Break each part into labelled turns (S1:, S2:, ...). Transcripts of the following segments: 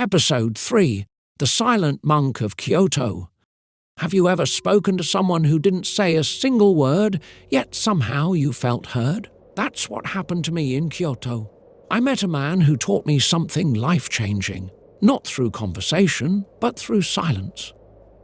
S1: Episode 3: The Silent Monk of Kyoto. Have you ever spoken to someone who didn't say a single word, yet somehow you felt heard? That's what happened to me in Kyoto. I met a man who taught me something life-changing, not through conversation, but through silence.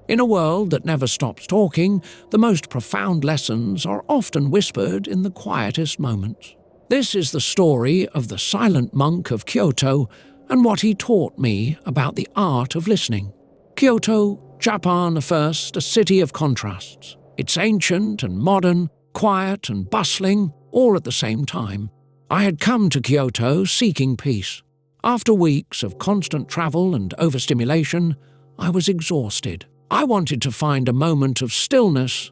S1: In a world that never stops talking, the most profound lessons are often whispered in the quietest moments. This is the story of the silent monk of Kyoto and what he taught me about the art of listening. Kyoto, Japan, first a city of contrasts. It's ancient and modern, quiet and bustling, all at the same time. I had come to Kyoto seeking peace. After weeks of constant travel and overstimulation, I was exhausted. I wanted to find a moment of stillness,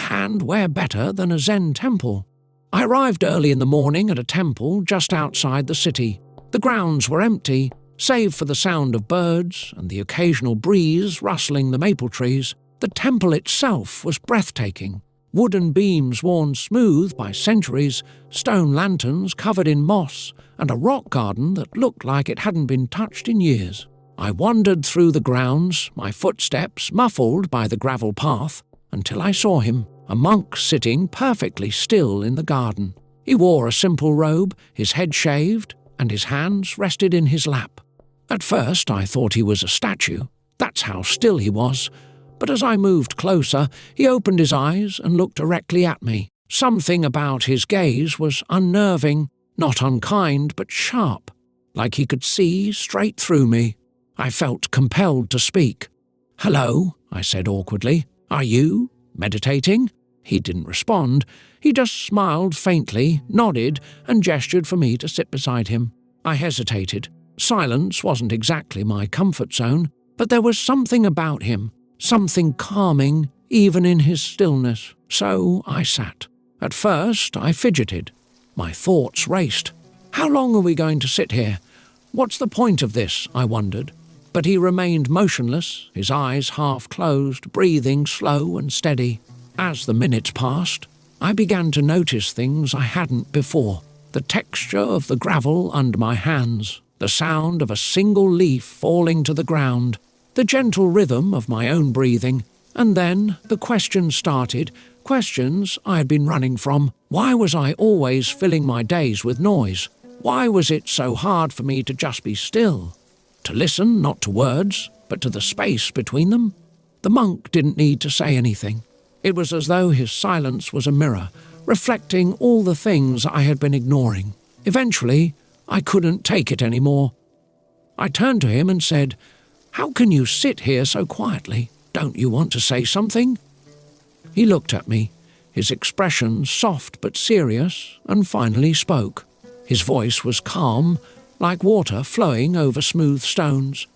S1: and where better than a Zen temple? I arrived early in the morning at a temple just outside the city. The grounds were empty, save for the sound of birds and the occasional breeze rustling the maple trees. The temple itself was breathtaking. Wooden beams worn smooth by centuries, stone lanterns covered in moss, and a rock garden that looked like it hadn't been touched in years. I wandered through the grounds, my footsteps muffled by the gravel path, until I saw him, a monk sitting perfectly still in the garden. He wore a simple robe, his head shaved, and his hands rested in his lap. At first I thought he was a statue. That's how still he was. But as I moved closer, he opened his eyes and looked directly at me. Something about his gaze was unnerving, not unkind, but sharp, like he could see straight through me. I felt compelled to speak. "Hello," I said awkwardly. "Are you meditating?" He didn't respond. He just smiled faintly, nodded, and gestured for me to sit beside him. I hesitated. Silence wasn't exactly my comfort zone, but there was something about him, something calming, even in his stillness. So I sat. At first, I fidgeted. My thoughts raced. How long are we going to sit here? What's the point of this? I wondered. But he remained motionless, his eyes half closed, breathing slow and steady. As the minutes passed, I began to notice things I hadn't before. The texture of the gravel under my hands, the sound of a single leaf falling to the ground, the gentle rhythm of my own breathing. And then the questions started, questions I had been running from. Why was I always filling my days with noise? Why was it so hard for me to just be still? To listen, not to words, but to the space between them? The monk didn't need to say anything. It was as though his silence was a mirror, reflecting all the things I had been ignoring. Eventually, I couldn't take it anymore. I turned to him and said, "How can you sit here so quietly? Don't you want to say something?" He looked at me, his expression soft but serious, and finally spoke. His voice was calm, like water flowing over smooth stones.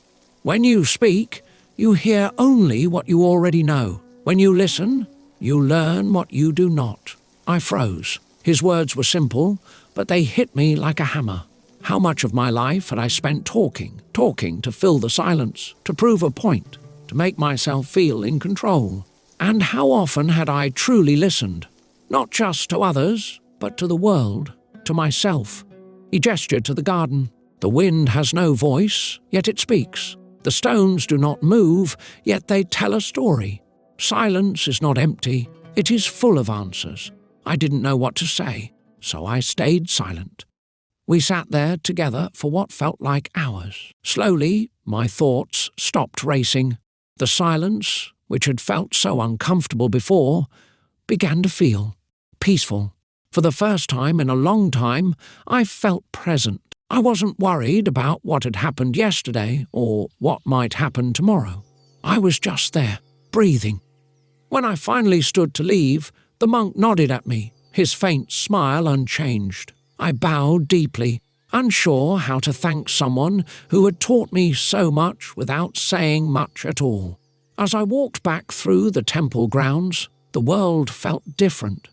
S1: "When you speak, you hear only what you already know. When you listen, you learn what you do not." I froze. His words were simple, but they hit me like a hammer. How much of my life had I spent talking to fill the silence, to prove a point, to make myself feel in control? And how often had I truly listened, not just to others, but to the world, to myself? He gestured to the garden. The wind has no voice, yet it speaks. The stones do not move, yet they tell a story. Silence is not empty, it is full of answers. I didn't know what to say, so I stayed silent. We sat there together for what felt like hours. Slowly, my thoughts stopped racing. The silence, which had felt so uncomfortable before, began to feel peaceful. For the first time in a long time, I felt present. I wasn't worried about what had happened yesterday or what might happen tomorrow. I was just there, breathing. When I finally stood to leave, the monk nodded at me, his faint smile unchanged. I bowed deeply, unsure how to thank someone who had taught me so much without saying much at all. As I walked back through the temple grounds, the world felt different.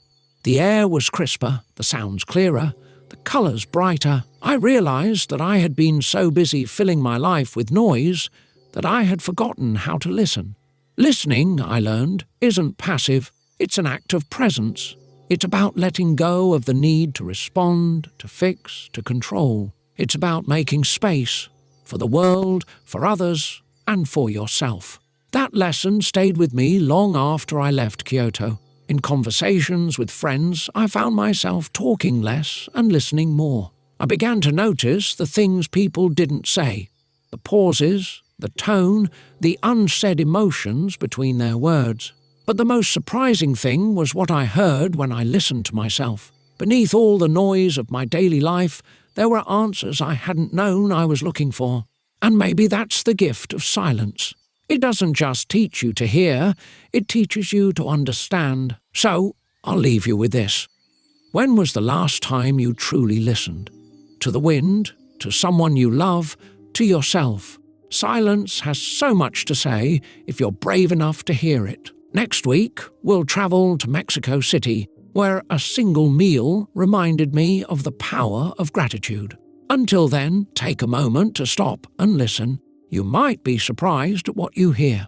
S1: The air was crisper, the sounds clearer, the colours brighter. I realised that I had been so busy filling my life with noise that I had forgotten how to listen. Listening, I learned, isn't passive, it's an act of presence. It's about letting go of the need to respond, to fix, to control. It's about making space for the world, for others, and for yourself. That lesson stayed with me long after I left Kyoto. In conversations with friends, I found myself talking less and listening more. I began to notice the things people didn't say, the pauses, the tone, the unsaid emotions between their words. But the most surprising thing was what I heard when I listened to myself. Beneath all the noise of my daily life, there were answers I hadn't known I was looking for. And maybe that's the gift of silence. It doesn't just teach you to hear, it teaches you to understand. So, I'll leave you with this. When was the last time you truly listened? To the wind, to someone you love, to yourself. Silence has so much to say if you're brave enough to hear it. Next week, we'll travel to Mexico City, where a single meal reminded me of the power of gratitude. Until then, take a moment to stop and listen. You might be surprised at what you hear.